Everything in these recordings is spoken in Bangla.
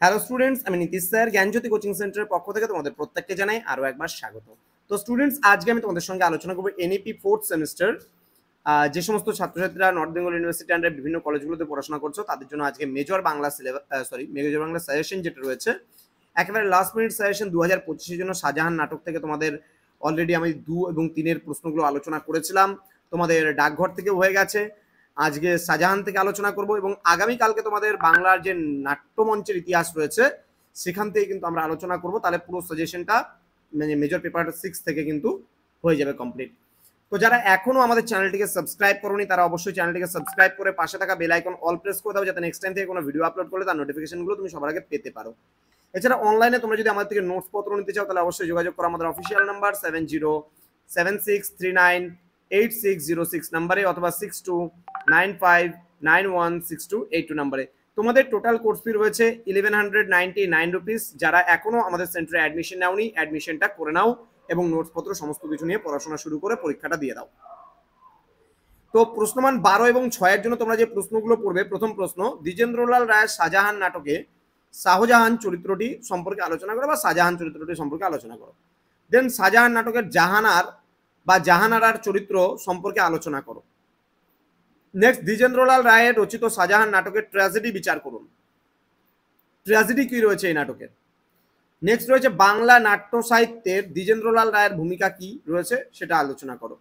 হ্যালো স্টুডেন্টস, আমি নীতিশ স্যার জ্ঞানজ্যোতি কোচিং সেন্টারের পক্ষ থেকে তোমাদের প্রত্যেককে জানাই আরও একবার স্বাগত। তো স্টুডেন্টস, আজকে আমি তোমাদের সঙ্গে আলোচনা করবো এনইপি ফোর্থ সেমিস্টার। যে সমস্ত ছাত্রছাত্রীরা নর্থ বেঙ্গল ইউনিভার্সিটি আন্ডার বিভিন্ন কলেজগুলোতে পড়াশোনা করছো তাদের জন্য আজকে major Bangla major Bangla suggestion যেটা রয়েছে, একেবারে লাস্ট মিনিট সাজেশন 2025-এর জন্য শাহজাহান নাটক থেকে তোমাদের অলরেডি আমি 2 এবং 3-এর প্রশ্নগুলো আলোচনা করেছিলাম, তোমাদের ডাকঘর থেকেও হয়ে গেছে। আজকে শাহজাহান থেকে আলোচনা করব এবং আগামীকালকে তোমাদের বাংলার যে নাট্যমঞ্চের ইতিহাস রয়েছে সেখান থেকে কিন্তু আমরা আলোচনা করব। তাহলে পুরো সাজেশনটা মানে মেজর পেপার 6 থেকে কিন্তু হয়ে যাবে কমপ্লিট। তো যারা এখনো আমাদের চ্যানেলটিকে সাবস্ক্রাইব করোনি তারা অবশ্যই চ্যানেলটিকে সাবস্ক্রাইব করে পাশে থাকা বেল আইকন অল প্রেস করে দাও, যাতে নেক্সট টাইম থেকে কোনো ভিডিও আপলোড করলে তার নোটিফিকেশনগুলো তুমি সবার আগে পেতে পারো। এছাড়া অনলাইনে তোমরা যদি আমাদের থেকে নোটস পত্র নিতে চাও তাহলে অবশ্যই যোগাযোগ করো আমাদের অফিসিয়াল নাম্বার 7076398606 নাম্বারে অথবা 6295916282 নাম্বারে। তোমাদের টোটাল কোর্স ফি রয়েছে 1199 রুপিস। যারা এখনো আমাদের সেন্টারে অ্যাডমিশন নাওনি অ্যাডমিশনটা করে নাও এবং নোটস পত্র সমস্ত কিছু নিয়ে পড়াশোনা শুরু করে পরীক্ষাটা দিয়ে দাও। তো প্রশ্নমান 12 এবং 6-এর জন্য তোমরা যে প্রশ্নগুলো পড়বে, প্রথম প্রশ্ন, দ্বিজেন্দ্রলাল রায়ের শাহজাহান নাটকে শাহজাহান চরিত্রটি সম্পর্কে আলোচনা করো বা শাহজাহান চরিত্রটি সম্পর্কে আলোচনা করো। দেন শাহজাহান নাটকের জাহানার বা জাহানারার চরিত্র সম্পর্কে আলোচনা করো। নেক্সট, দ্বিজেন্দ্রলাল রায়ের রচিত শাহজাহান নাটকের ট্র্যাজেডি বিচার করুন। ট্র্যাজেডি কি রয়েছে এই নাটকের। নেক্সট রয়েছে বাংলা নাট্য সাহিত্যের দ্বিজেন্দ্রলাল রায়ের ভূমিকা কি রয়েছে সেটা আলোচনা করো।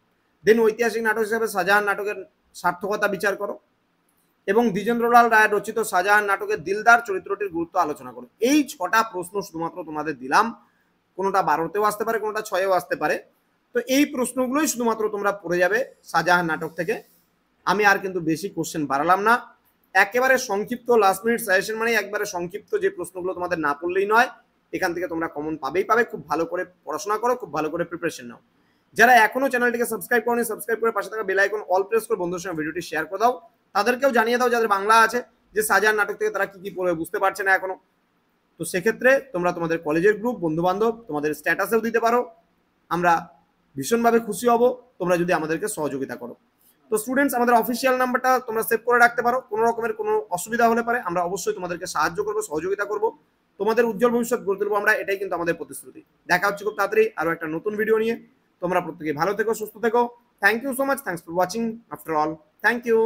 দেন ঐতিহাসিক নাটক হিসেবে শাহজাহান নাটকের সার্থকতা বিচার করো এবং দ্বিজেন্দ্রলাল রায়ের রচিত শাহজাহান নাটকের দিলদার চরিত্রটির গুরুত্ব আলোচনা করো। এই 6টা প্রশ্ন শুধুমাত্র তোমাদের দিলাম, কোনোটা 12তেও আসতে পারে, কোনোটা 6এও আসতে পারে। তো এই প্রশ্নগুলোই শুধুমাত্র তোমরা পড়ে যাবে শাহজাহান নাটক থেকে। আমি আর কিন্তু বেশি কোশ্চেন বাড়ালাম না, একেবারে সংক্ষিপ্ত লাস্ট মিনিট সাজেশন মানে একবারে সংক্ষিপ্ত, যে প্রশ্নগুলো তোমাদের না পড়লেই নয়। এখান থেকে তোমরা কমন পাবেই পাবে। খুব ভালো করে পড়াশোনা করো, খুব ভালো করে প্রিপারেশন নাও। যারা এখনো চ্যানেলটিকে সাবস্ক্রাইব করোনি সাবস্ক্রাইব করে পাশে থাকা বেল আইকন অল প্রেস করে বন্ধুদের সঙ্গে ভিডিওটি শেয়ার করে দাও। তাদেরকেও জানিয়ে দাও যাদের বাংলা আছে যে শাহজাহান নাটক থেকে তারা কি কি পড়বে বুঝতে পারছে না এখনো। তো সেক্ষেত্রে তোমরা তোমাদের কলেজের গ্রুপ, বন্ধু বান্ধব, তোমাদের স্ট্যাটাসেও দিতে পারো। আমরা ভীষণভাবে খুশি হব তোমরা যদি আমাদেরকে সহযোগিতা করো। তো স্টুডেন্টস, আমাদের অফিসিয়াল নাম্বারটা তোমরা সেভ করে রাখতে পারো। কোনো রকমের কোনো অসুবিধা হলে পারে আমরা অবশ্যই তোমাদেরকে সাহায্য করবো, সহযোগিতা করবো, তোমাদের উজ্জ্বল ভবিষ্যৎ গড়ে তুলবো আমরা। এটাই কিন্তু আমাদের প্রতিশ্রুতি। দেখা হচ্ছে খুব তাড়াতাড়ি আরো একটা নতুন ভিডিও নিয়ে। তোমরা প্রত্যেকে ভালো থেকো, সুস্থ থেকো। Thank you so much. Thanks for watching after all. Thank you.